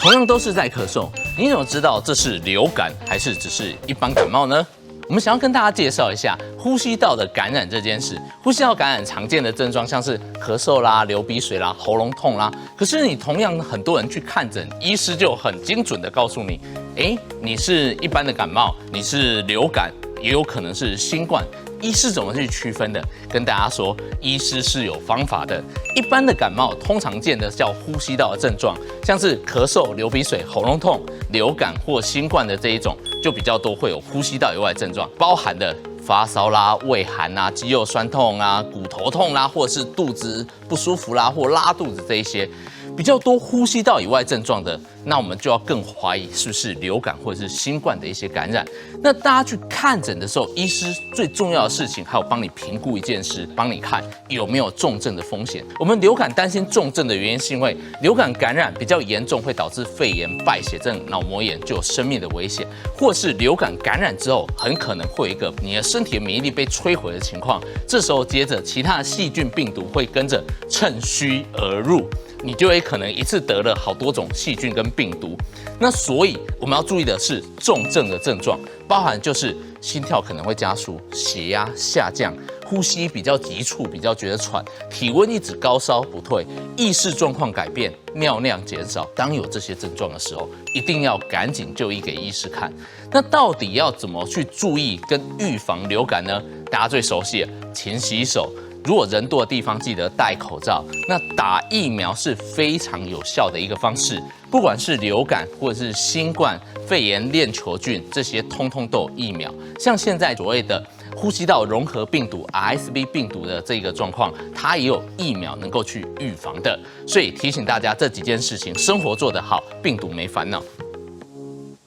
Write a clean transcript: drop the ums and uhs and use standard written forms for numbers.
同样都是在咳嗽，你怎么知道这是流感还是只是一般感冒呢？我们想要跟大家介绍一下呼吸道的感染这件事。呼吸道感染常见的症状像是咳嗽啦、流鼻水啦、喉咙痛啦。可是你同样很多人去看诊，医师就很精准的告诉你，你是一般的感冒，你是流感，也有可能是新冠。医师怎么去区分的？跟大家说，医师是有方法的。一般的感冒通常见的叫呼吸道的症状，像是咳嗽、流鼻水、喉咙痛、流感或新冠的这一种，就比较多会有呼吸道以外的症状，包含的发烧啦、畏寒啦、肌肉酸痛啦、骨头痛啦，或者是肚子不舒服啦或拉肚子这一些。比较多呼吸道以外症状的，那我们就要更怀疑是不是流感或者是新冠的一些感染。那大家去看诊的时候，医师最重要的事情还有帮你评估一件事，帮你看有没有重症的风险。我们流感担心重症的原因是因为流感感染比较严重，会导致肺炎、败血症、脑膜炎，就有生命的危险；或是流感感染之后，很可能会有一个你的身体的免疫力被摧毁的情况。这时候接着其他的细菌、病毒会跟着趁虚而入。你就会可能一次得了好多种细菌跟病毒，那所以我们要注意的是重症的症状，包含就是心跳可能会加速、血压下降、呼吸比较急促、比较觉得喘、体温一直高烧不退、意识状况改变、尿量减少。当有这些症状的时候，一定要赶紧就医给医师看。那到底要怎么去注意跟预防流感呢？大家最熟悉的勤洗手。如果人多的地方，记得戴口罩。那打疫苗是非常有效的一个方式，不管是流感或者是新冠、肺炎链球菌，这些通通都有疫苗。像现在所谓的呼吸道融合病毒 RSV 病毒的这个状况，它也有疫苗能够去预防的。所以提醒大家这几件事情，生活做得好，病毒没烦恼。